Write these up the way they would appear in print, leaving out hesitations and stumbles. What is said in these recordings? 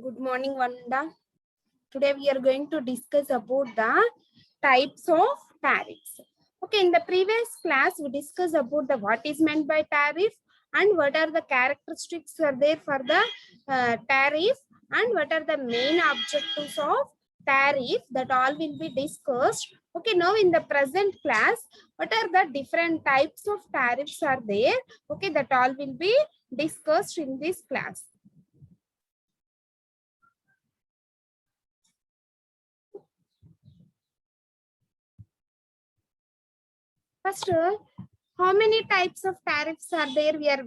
Good morning, Vanda. Today we are going to discuss about the types of tariffs. Okay, in the previous class we discussed about the what is meant by tariff and what are the characteristics are there for the tariff and what are the main objectives of tariff, that all will be discussed. Okay, now in the present class, what are the different types of tariffs are there? Okay, that all will be discussed in this class. First, how many types of tariffs are there? We are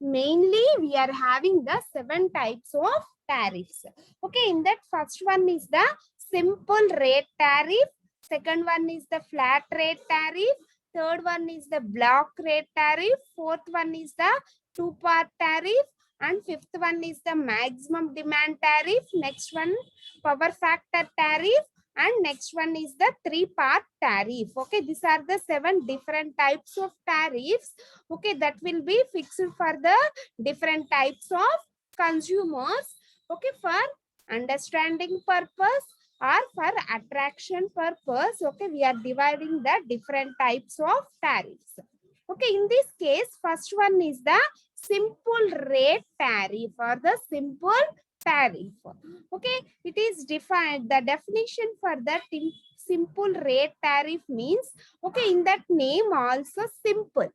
mainly we are having the 7 types of tariffs. Okay, in that first one is the simple rate tariff. Second one is the flat rate tariff. Third one is the block rate tariff. Fourth one is the two-part tariff. And fifth one is the maximum demand tariff. Next one, power factor tariff. And next one is the three-part tariff. Okay, these are the 7 different types of tariffs. Okay, that will be fixed for the different types of consumers. Okay, for understanding purpose or for attraction purpose. Okay, we are dividing the different types of tariffs. Okay, in this case, first one is the simple rate tariff or the simple tariff. Okay, it is defined, the definition for that simple rate tariff means, okay, in that name also simple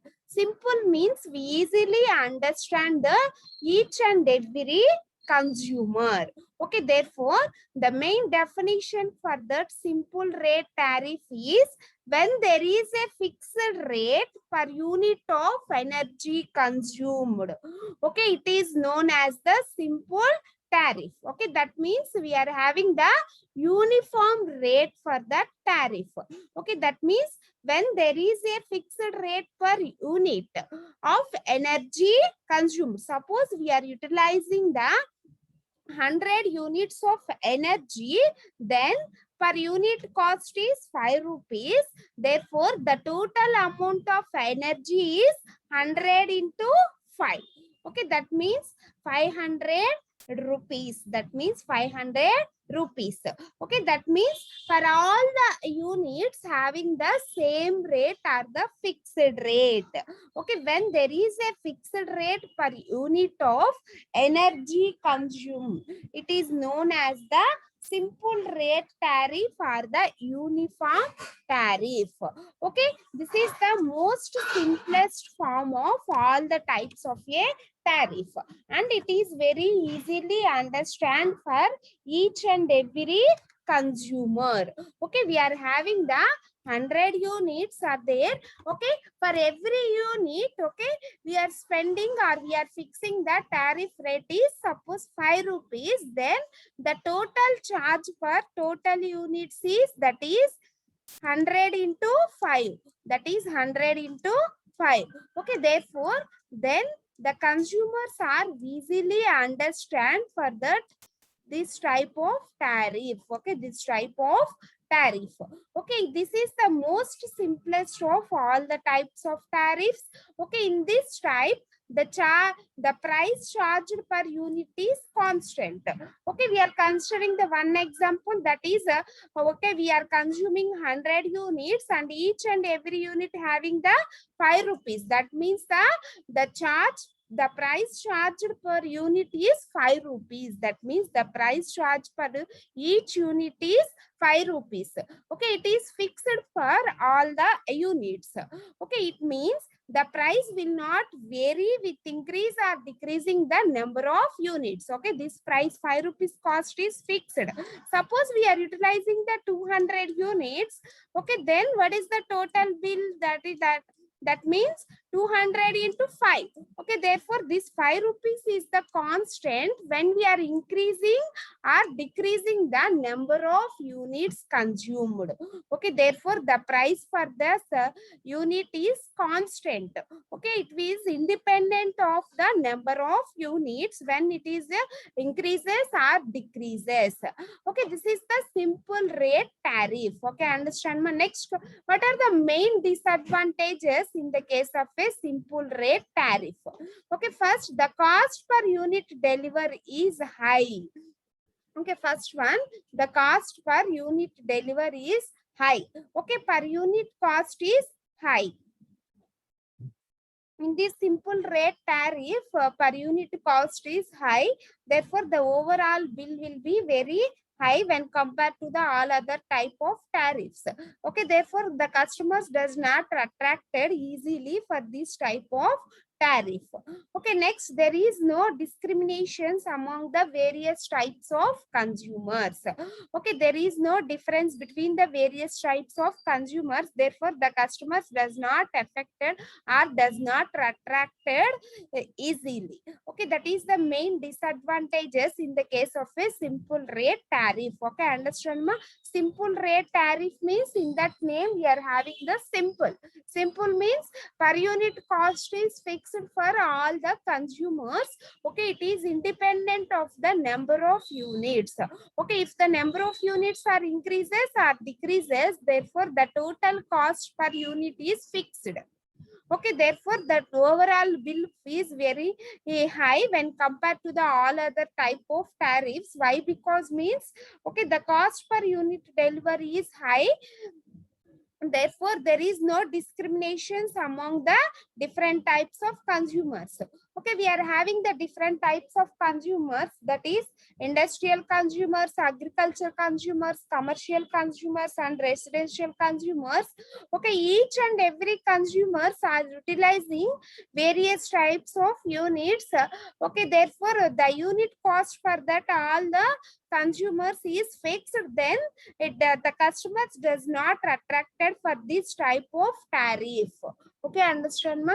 means we easily understand the each and every consumer. Okay, therefore the main definition for that simple rate tariff is when there is a fixed rate per unit of energy consumed. Okay, it is known as the simple tariff. Okay, that means we are having the uniform rate for that tariff. Okay, that means when there is a fixed rate per unit of energy consumed. Suppose we are utilizing the 100 units of energy, then per unit cost is 5 rupees. Therefore, the total amount of energy is 100 into 5. Okay, that means 500 rupees. That means 500 rupees. Okay, that means for all the units having the same rate or the fixed rate. Okay, when there is a fixed rate per unit of energy consumed, it is known as the simple rate tariff or the uniform tariff. Okay, this is the most simplest form of all the types of a tariff, and it is very easily understand for each and every consumer. Okay, we are having the 100 units are there. Okay, for every unit, okay, we are spending or we are fixing the tariff rate is suppose 5 rupees, then the total charge per total units is, that is 100 into 5, that is 100 into 5. Okay, therefore then the consumers are easily understand for that this type of tariff. Okay, this type of tariff. Okay, this is the most simplest of all the types of tariffs. Okay, in this type the price charged per unit is constant. Okay, we are considering the one example, that is okay, we are consuming 100 units and each and every unit having the 5 rupees. That means the price charged per unit is 5 rupees. That means the price charged per each unit is 5 rupees. Okay, it is fixed for all the units. Okay, it means the price will not vary with increase or decreasing the number of units. Okay, this price 5 rupees cost is fixed. Suppose we are utilizing the 200 units. Okay, then what is the total bill? That means 200 into 5. Okay, therefore this 5 rupees is the constant when we are increasing or decreasing the number of units consumed. Okay, therefore the price for this unit is constant. Okay, it is independent of the number of units when it is increases or decreases. Okay, this is the simple rate tariff. Okay, understand my next. What are the main disadvantages in the case of a a simple rate tariff. Okay, first the cost per unit delivery is high. Okay, first one, the cost per unit delivery is high. Okay, per unit cost is high. In this simple rate tariff, per unit cost is high. Therefore, the overall bill will be very high when compared to the all other type of tariffs. Okay, therefore, the customers does not attracted easily for this type of tariff. Okay, next, there is no discriminations among the various types of consumers. Okay, there is no difference between the various types of consumers. Therefore, the customers does not affected or does not attracted easily. Okay, that is the main disadvantages in the case of a simple rate tariff. Okay, understand ma? Simple rate tariff means in that name we are having the simple. Simple means per unit cost is fixed for all the consumers. Okay, it is independent of the number of units. Okay, if the number of units are increases or decreases, therefore the total cost per unit is fixed. Okay, therefore that overall bill is very high when compared to the all other type of tariffs. Why? Because means, okay, the cost per unit delivery is high. Therefore, there is no discriminations among the different types of consumers. Okay, we are having the different types of consumers, that is industrial consumers, agriculture consumers, commercial consumers, and residential consumers. Okay, each and every consumers are utilizing various types of units. Okay, therefore, the unit cost for that all the consumers is fixed. Then the customers does not attracted for this type of tariff. Okay, understand ma?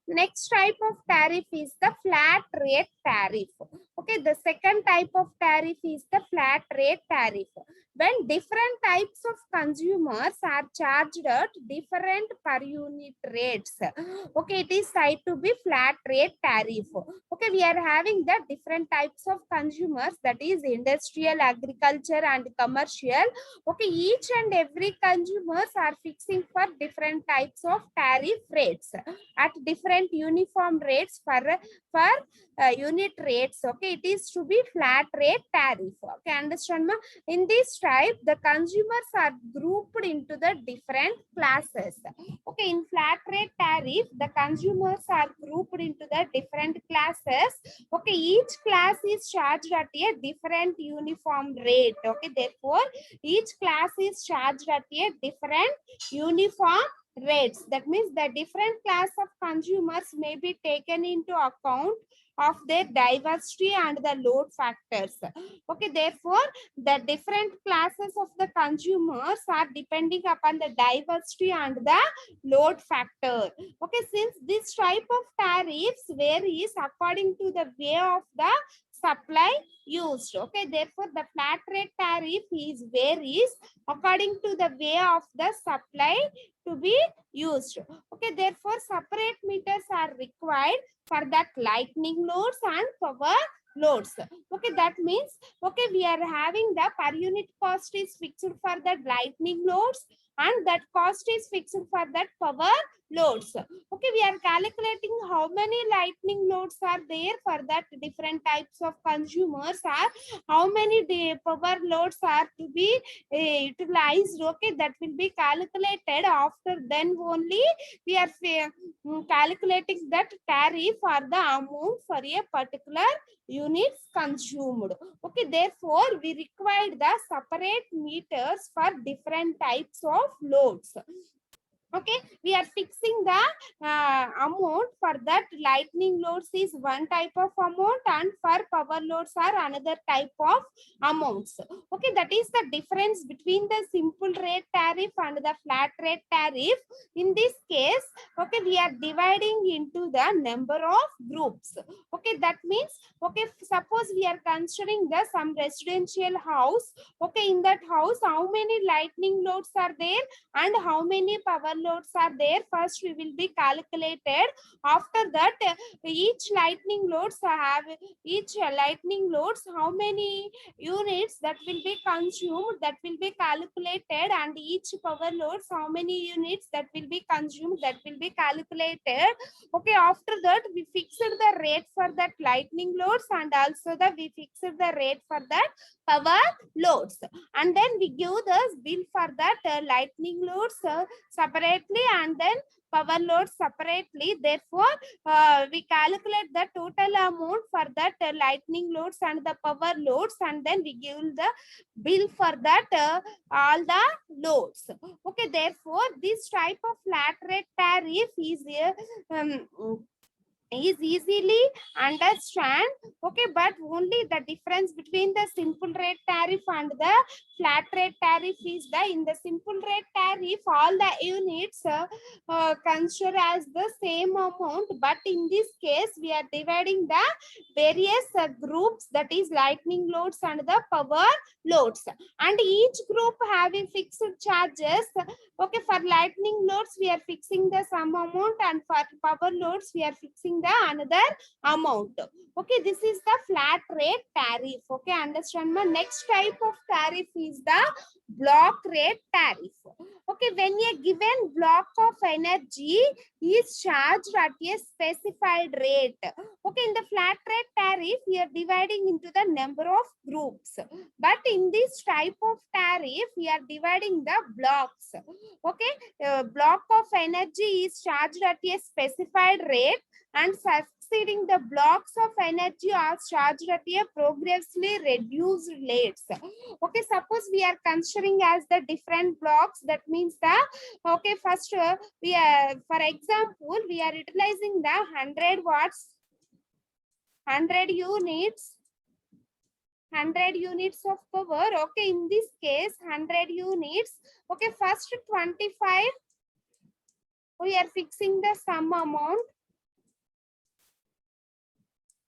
Next type of tariff is the flat rate tariff. Okay, the second type of tariff is the flat rate tariff. When different types of consumers are charged at different per unit rates. Okay, it is said to be flat rate tariff. Okay, we are having the different types of consumers, that is industrial, agriculture, and commercial. Okay, each and every consumers are fixing for different types of tariff rates at different uniform rates for unit rates. Okay, it is to be flat rate tariff. Okay, understand ma? In this type, the consumers are grouped into the different classes. Okay, in flat rate tariff, the consumers are grouped into the different classes. Okay, each class is charged at a different uniform rate. Okay, therefore each class is charged at a different uniform rates. That means the different class of consumers may be taken into account of their diversity and the load factors. Okay, therefore the different classes of the consumers are depending upon the diversity and the load factor. Okay, since this type of tariffs varies according to the way of the supply used. Okay, therefore the flat rate tariff is varies according to the way of the supply to be used. Okay, therefore separate meters are required for that lightning loads and power loads. Okay, that means, okay, we are having the per unit cost is fixed for that lightning loads and that cost is fixed for that power loads. Okay, we are calculating how many lightning loads are there for that different types of consumers, are how many power loads are to be utilized. Okay, that will be calculated. After then only we are calculating that tariff or the amount for a particular units consumed. Okay, therefore we require the separate meters for different types of loads. Okay, we are fixing the amount for that lightning loads is one type of amount and for power loads are another type of amounts. Okay, that is the difference between the simple rate tariff and the flat rate tariff. In this case, okay, we are dividing into the number of groups. Okay, that means, okay, suppose we are considering the some residential house. Okay, in that house how many lightning loads are there and how many power loads are there, first we will be calculated. After that, each lightning loads how many units that will be consumed, that will be calculated, and each power loads how many units that will be consumed, that will be calculated. Okay, after that we fixed the rate for that lightning loads, and also we fixed the rate for that power loads, and then we give the bill for that lightning loads separately, and then power loads separately. Therefore, we calculate the total amount for that lightning loads and the power loads, and then we give the bill for that all the loads. Okay, therefore this type of flat rate tariff is easily understand. Okay, but only the difference between the simple rate tariff and the flat rate tariff is that in the simple rate tariff all the units considered as the same amount, but in this case we are dividing the various groups, that is lightning loads and the power loads, and each group having fixed charges. Okay, for lightning loads we are fixing the some amount, and for power loads we are fixing the another amount. Okay, this is the flat rate tariff. Okay, understand my next type of tariff is the block rate tariff. Okay, when a given block of energy is charged at a specified rate. Okay, in the flat rate tariff we are dividing into the number of groups, but in this type of tariff we are dividing the blocks. Okay, block of energy is charged at a specified rate, and succeeding the blocks of energy are charged at a progressively reduced rates. Okay, suppose we are considering as the different blocks, that means the, okay, first we are, for example, we are utilizing the 100 watts, 100 units, 100 units of power. Okay, in this case 100 units. Okay, first 25 we are fixing the sum amount.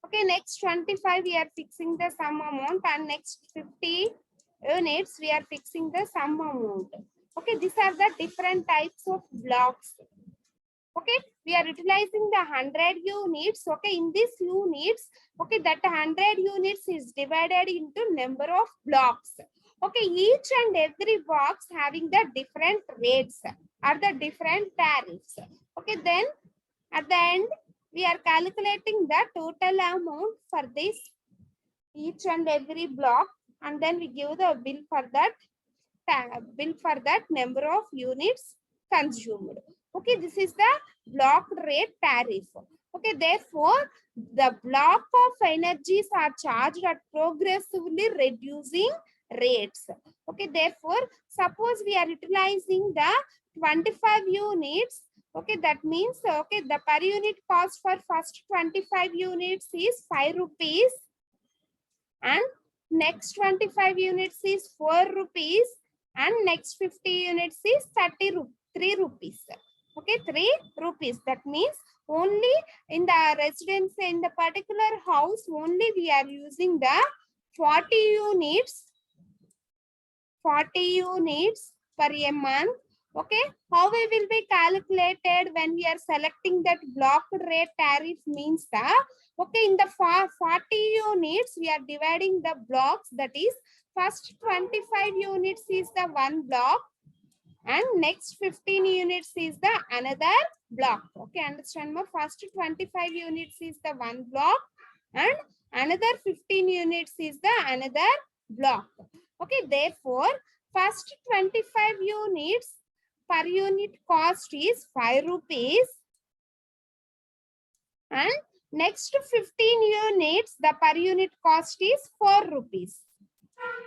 Okay, next 25 we are fixing the sum amount, and next 50 units we are fixing the sum amount. Okay, these are the different types of blocks. Okay, we are utilizing the 100 units. Okay, in these units, okay, that 100 units is divided into number of blocks. Okay, each and every box having the different rates or the different tariffs. Okay, then at the end we are calculating the total amount for this each and every block, and then we give the bill for that number of units consumed. Okay, this is the block rate tariff. Okay, therefore the block of energies are charged at progressively reducing rates. Okay, therefore suppose we are utilizing the 25 units. Okay, that means, okay, the per unit cost for first 25 units is 5 rupees, and next 25 units is 4 rupees, and next 50 units is 3 rupees. Okay, 3 rupees. That means only in the residence, in the particular house, only we are using the 40 units per a month. Okay, how we will be calculated when we are selecting that block rate tariff means that, okay, in the 40 units we are dividing the blocks, that is first 25 units is the one block, and next 15 units is the another block. Okay, understand my, first 25 units is the one block, and another 15 units is the another block. Okay, therefore first 25 units per unit cost is 5 rupees, and next 15 units the per unit cost is 4 rupees.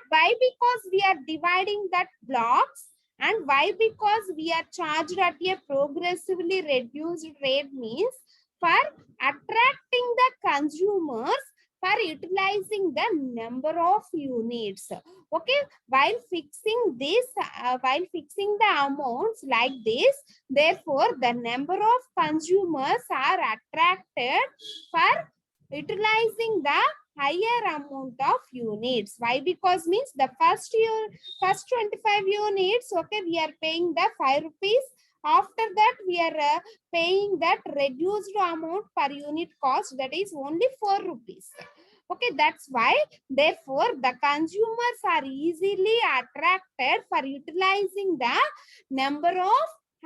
Why? Because we are dividing that blocks, and why? Because we are charged at a progressively reduced rate means for attracting the consumers for utilizing the number of units. Okay, while fixing this, while fixing the amounts like this, therefore the number of consumers are attracted for utilizing the higher amount of units. Why? Because means the first 25 units, okay, we are paying the 5 rupees. After that, we are paying that reduced amount per unit cost, that is only 4 rupees. Okay, that's why, therefore, the consumers are easily attracted for utilizing the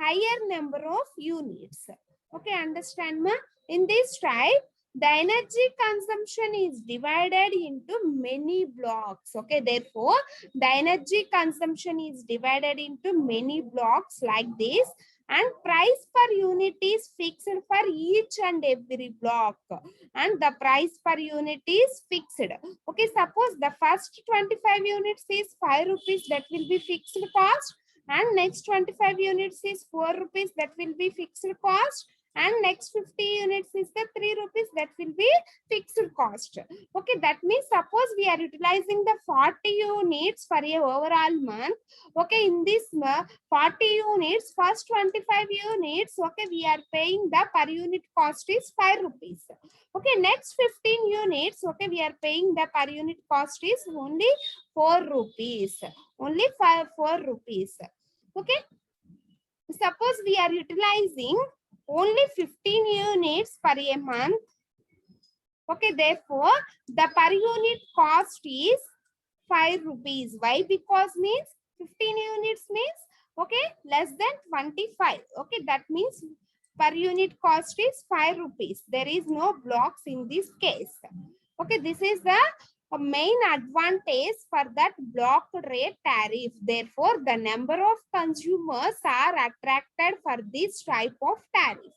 higher number of units. Okay, understand, ma? In this type, the energy consumption is divided into many blocks. Okay, therefore, the energy consumption is divided into many blocks like this, and price per unit is fixed for each and every block, and the price per unit is fixed. Okay, suppose the first 25 units is 5 rupees, that will be fixed cost, and next 25 units is 4 rupees, that will be fixed cost, and next 50 units is the 3 rupees, that will be fixed cost. Okay, that means suppose we are utilizing the 40 units for a overall month. Okay, in this 40 units, first 25 units, okay, we are paying the per unit cost is 5 rupees. Okay, next 15 units, okay, we are paying the per unit cost is only 4 rupees. Only 4 rupees. Okay, suppose we are utilizing only 15 units per a month. Okay, therefore, the per unit cost is 5 rupees. Why? Because means 15 units means, okay, less than 25. Okay, that means per unit cost is 5 rupees. There is no blocks in this case. Okay, this is the main advantage for that block rate tariff. Therefore, the number of consumers are attracted for this type of tariff.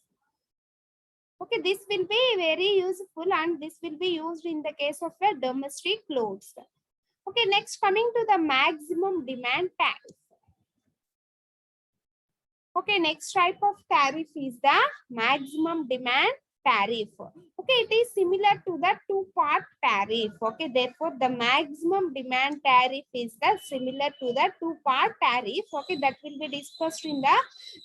Okay, this will be very useful, and this will be used in the case of a domestic loads. Okay, next coming to the maximum demand tariff. Okay, next type of tariff is the maximum demand tariff. Okay, it is similar to the two-part tariff. Okay, therefore the maximum demand tariff is the similar to the two-part tariff. Okay, that will be discussed in the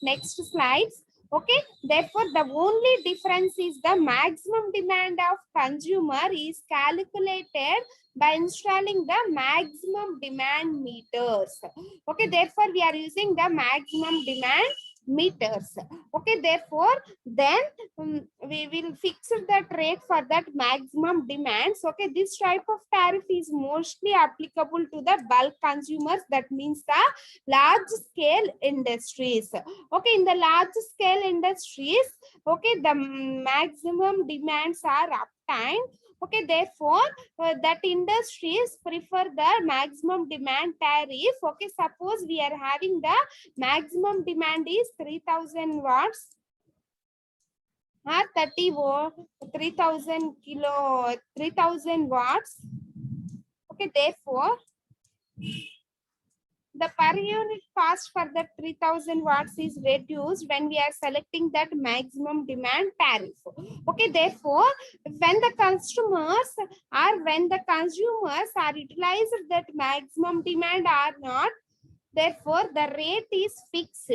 next slides. Okay, therefore the only difference is the maximum demand of consumer is calculated by installing the maximum demand meters. Okay, therefore we are using the maximum demand meters. Okay, therefore then we will fix that rate for that maximum demands. Okay, this type of tariff is mostly applicable to the bulk consumers, that means the large scale industries. Okay, in the large scale industries, okay, the maximum demands are obtained. Okay, therefore that industries prefer the maximum demand tariff. Okay, suppose we are having the maximum demand is 3000 watts or 3000 watts. Okay, therefore the per unit cost for the 3000 watts is reduced when we are selecting that maximum demand tariff. Okay, therefore, when the customers or when the consumers are utilized that maximum demand or not, therefore the rate is fixed.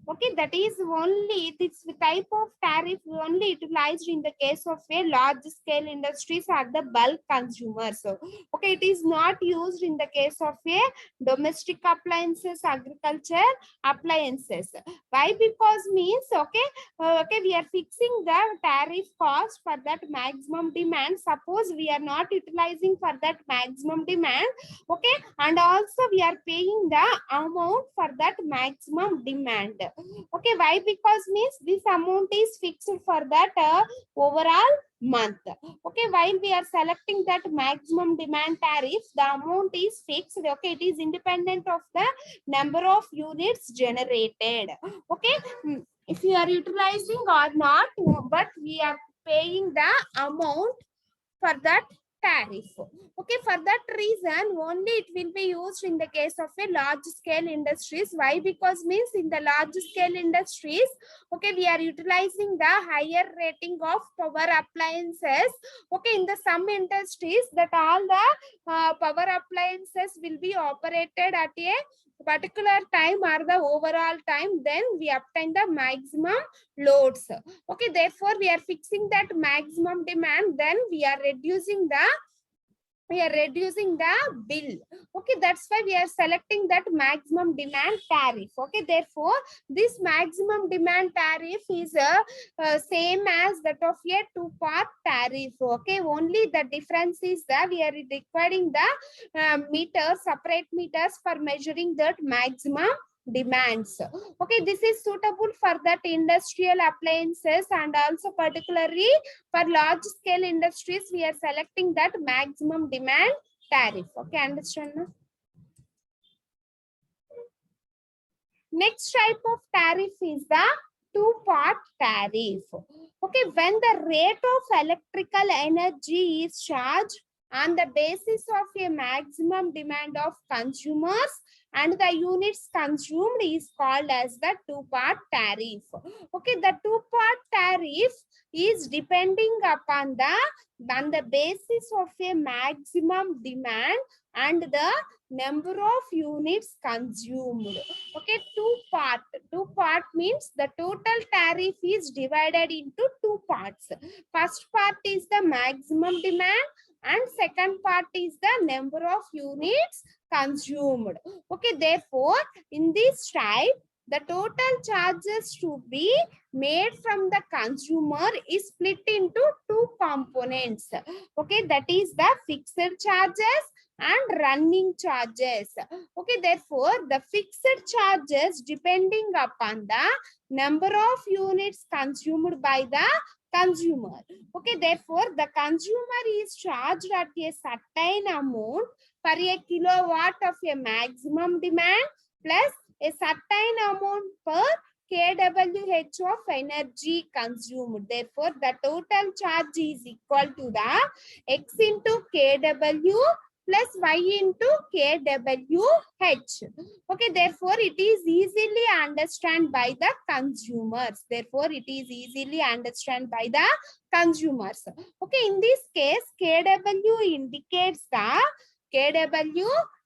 Okay, that is only this type of tariff only utilized in the case of a large scale industries or the bulk consumers. So, okay, it is not used in the case of a domestic appliances, agriculture appliances. Why? Because means, okay, okay, we are fixing the tariff cost for that maximum demand. Suppose we are not utilizing for that maximum demand, okay, and also we are paying the amount for that maximum demand. Okay, why? Because means this amount is fixed for that overall month. Okay, while we are selecting that maximum demand tariff, the amount is fixed. Okay, it is independent of the number of units generated. Okay, if you are utilizing or not, but we are paying the amount for that tariff. Okay, for that reason only it will be used in the case of a large scale industries. Why? Because means in the large scale industries, okay, we are utilizing the higher rating of power appliances. Okay, in the some industries that all the power appliances will be operated at a particular time or the overall time, then we obtain the maximum loads. Okay, therefore we are fixing that maximum demand, then we are reducing the we are reducing the bill. Okay, that's why we are selecting that maximum demand tariff. Okay, therefore this maximum demand tariff is same as that of a two-part tariff. Okay, only the difference is that we are requiring the meters, separate meters for measuring that maximum demands. Okay, this is suitable for that industrial appliances, and also particularly for large scale industries we are selecting that maximum demand tariff. Okay, understand now? Next type of tariff is the two-part tariff. Okay, when the rate of electrical energy is charged on the basis of a maximum demand of consumers and the units consumed is called as the two-part tariff. Okay, the two-part tariff is depending upon on the basis of a maximum demand and the number of units consumed. Okay, two part means the total tariff is divided into two parts. First part is the maximum demand and second part is the number of units consumed. Okay, therefore in this type the total charges to be made from the consumer is split into two components. Okay, that is the fixed charges and running charges. Okay, therefore the fixed charges depending upon the number of units consumed by the consumer. Okay, therefore the consumer is charged at a certain amount for a kilowatt of a maximum demand plus a certain amount per kWh of energy consumed. Therefore the total charge is equal to the X into kW plus Y into kWh. Okay, therefore it is easily understood by the consumers. Therefore it is easily understood by the consumers. Okay, in this case kW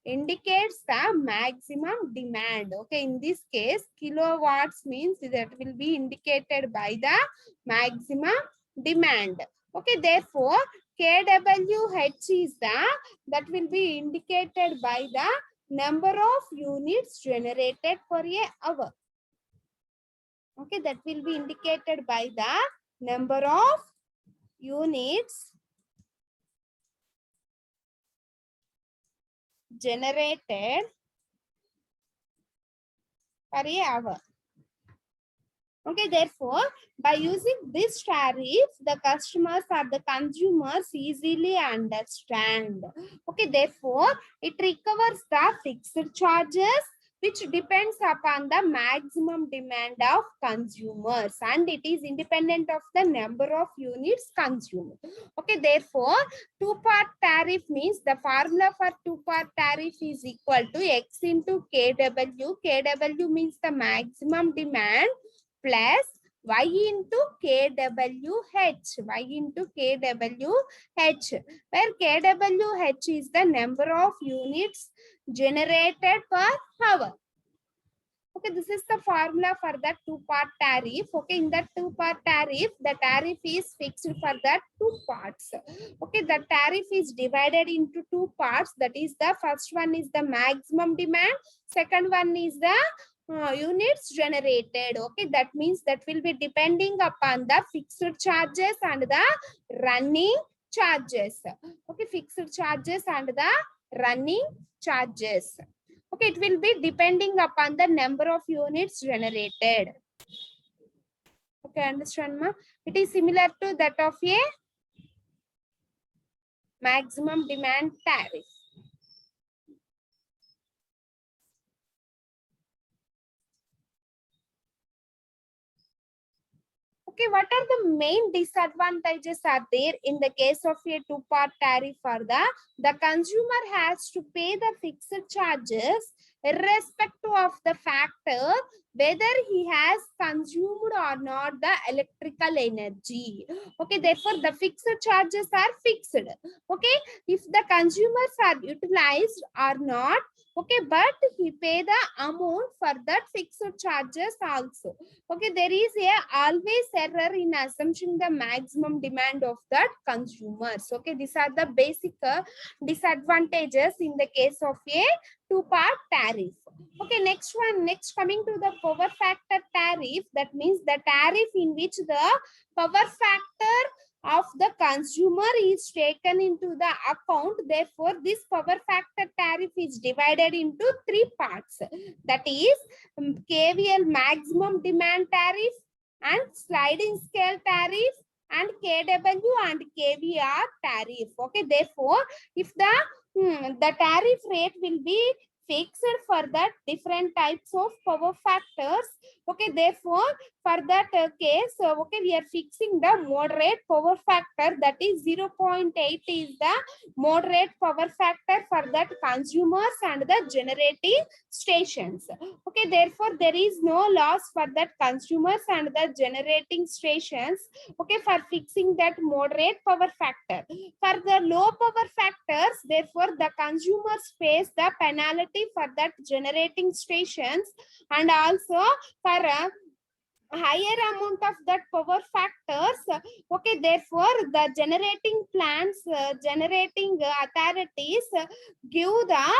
indicates the maximum demand. Okay, in this case kilowatts means that will be indicated by the maximum demand. Okay, therefore kWh is that will be indicated by the number of units generated per hour. Okay, that will be indicated by the number of units generated per hour. Okay, therefore, by using this tariff, the customers or the consumers easily understand. Okay, therefore, it recovers the fixed charges which depends upon the maximum demand of consumers and it is independent of the number of units consumed. Okay, therefore, two-part tariff means the formula for two-part tariff is equal to X into kW. kW means the maximum demand plus Y into kWh, Y into kWh, where kWh is the number of units generated per hour. Okay, this is the formula for that two-part tariff. Okay, in that two-part tariff, the tariff is fixed for that two parts. Okay, the tariff is divided into two parts. That is the first one is the maximum demand. Second one is the units generated. Okay, that means that will be depending upon the fixed charges and the running charges. Okay, fixed charges and the running charges. Okay, it will be depending upon the number of units generated. Okay, understand ma? It is similar to that of a maximum demand tariff. Okay, what are the main disadvantages are there in the case of a two-part tariff? For the consumer has to pay the fixed charges irrespective of the factor whether he has consumed or not the electrical energy. Okay, therefore the fixed charges are fixed. Okay, if the consumers are utilized or not, Okay, but he pay the amount for that fixed charges also. Okay, there is a always error in assumption the maximum demand of that consumers. Okay, these are the basic disadvantages in the case of a two-part tariff. Okay, next coming to the power factor tariff, that means the tariff in which the power factor of the consumer is taken into the account. Therefore, this power factor tariff is divided into three parts. That is KVL maximum demand tariff and sliding scale tariff and KW and KVR tariff. Okay, therefore, if the tariff rate will be fixed for that different types of power factors. Okay, therefore, for that case, okay, we are fixing the moderate power factor, that is 0.8 is the moderate power factor for that consumers and the generating stations. Okay, therefore, there is no loss for that consumers and the generating stations. Okay, for fixing that moderate power factor. For the low power factors, therefore, the consumers face the penalty for that generating stations, and also for a higher amount of that power factors. Okay, therefore, the generating plants, generating authorities give the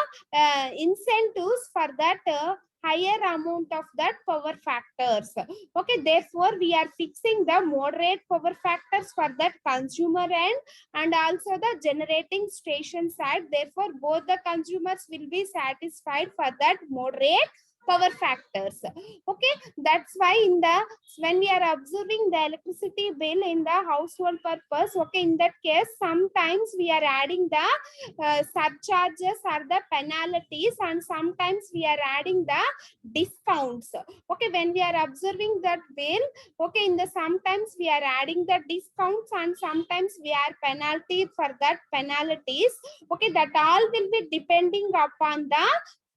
incentives for that higher amount of that power factors. Okay, therefore, we are fixing the moderate power factors for that consumer end and also the generating station side. Therefore, both the consumers will be satisfied for that moderate power factors. Okay, that's why in the when we are observing the electricity bill in the household purpose, okay, in that case sometimes we are adding the surcharges or the penalties, and sometimes we are adding the discounts. Okay, when we are observing that bill, okay, in the sometimes we are adding the discounts and sometimes we are penalty for that penalties. Okay, that all will be depending upon the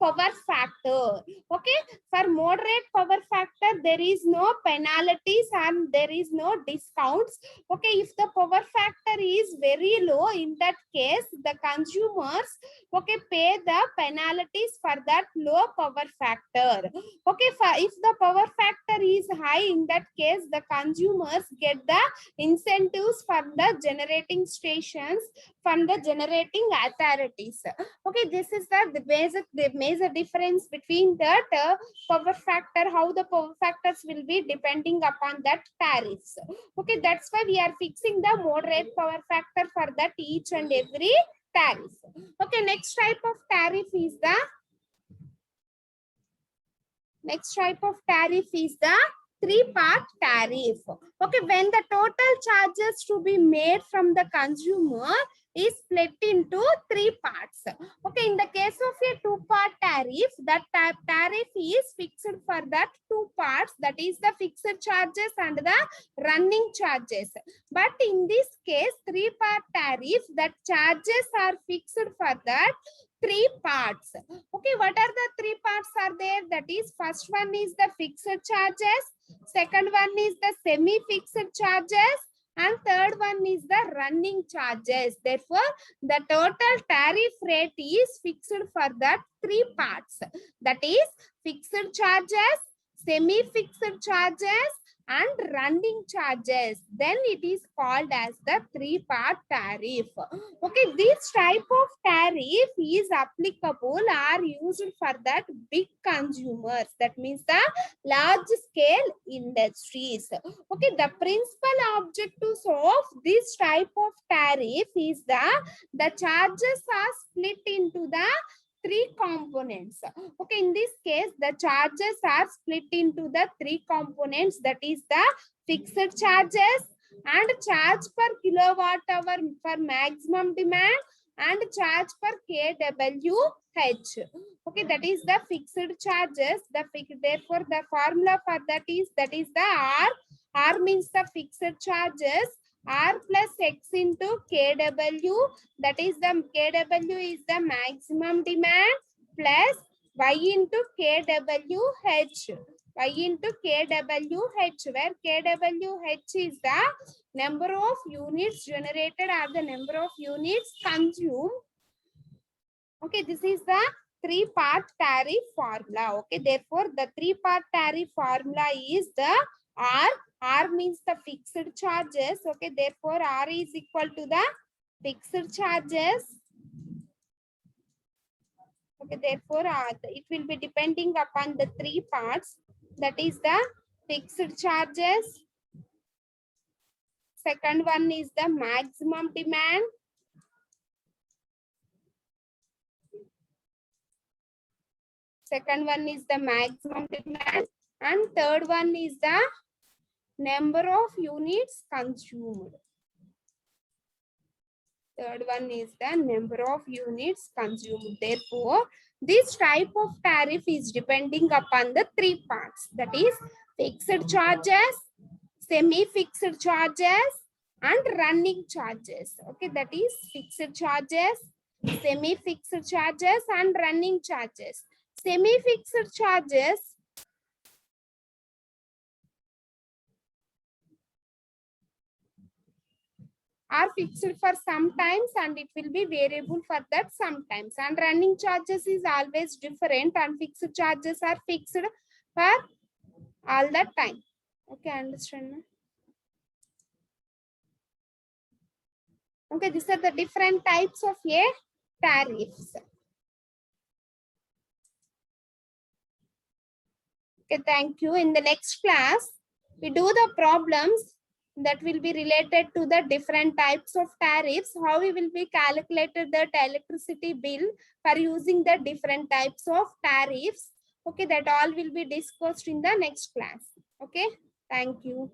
power factor. Okay, for moderate power factor there is no penalties and there is no discounts. Okay, if the power factor is very low, in that case the consumers, okay, pay the penalties for that low power factor. Okay, if the power factor is high, in that case the consumers get the incentives from the generating stations, from the generating authorities. Okay, this is the major difference between that power factor, how the power factors will be depending upon that tariffs. Okay, that's why we are fixing the moderate power factor for that each and every tariff. Okay, next type of tariff is the three-part tariff. Okay, when the total charges to be made from the consumer is split into three parts. Okay, in the case of a two-part tariff, that tariff is fixed for that two parts, that is the fixed charges and the running charges. But in this case, three-part tariff, that charges are fixed for that three parts. Okay, what are the three parts are there? That is, first one is the fixed charges, second one is the semi-fixed charges, and third one is the running charges. Therefore, the total tariff rate is fixed for that three parts. That is fixed charges, semi-fixed charges, and running charges. Then it is called as the three-part tariff. Okay, this type of tariff is applicable or used for that big consumers. That means the large scale industries. Okay, the principal objectives of this type of tariff is the charges are split into the three components. Okay, in this case the charges are split into the three components, that is the fixed charges and charge per kilowatt hour for maximum demand and charge per kWh. Okay, that is the fixed charges. Therefore the formula for that is the R means the fixed charges, R plus X into kW, that is the kW is the maximum demand, plus Y into kWh, Y into kWh, where kWh is the number of units generated or the number of units consumed. Okay, this is the three-part tariff formula. Okay, therefore the three-part tariff formula is the R. R means the fixed charges. Okay, therefore R is equal to the fixed charges. Okay, therefore it will be depending upon the three parts. That is the fixed charges. Second one is the maximum demand. Second one is the maximum demand. And third one is the number of units consumed. Third one is the number of units consumed. Therefore, this type of tariff is depending upon the three parts. That is fixed charges, semi-fixed charges, and running charges. Okay, that is fixed charges, semi-fixed charges, and running charges. Semi-fixed charges are fixed for sometimes and it will be variable for that sometimes. And running charges is always different and fixed charges are fixed for all the time. Okay, understand? Okay, these are the different types of tariffs. Okay, thank you. In the next class, we do the problems that will be related to the different types of tariffs, how we will be calculated the electricity bill for using the different types of tariffs. Okay, that all will be discussed in the next class. Okay, thank you.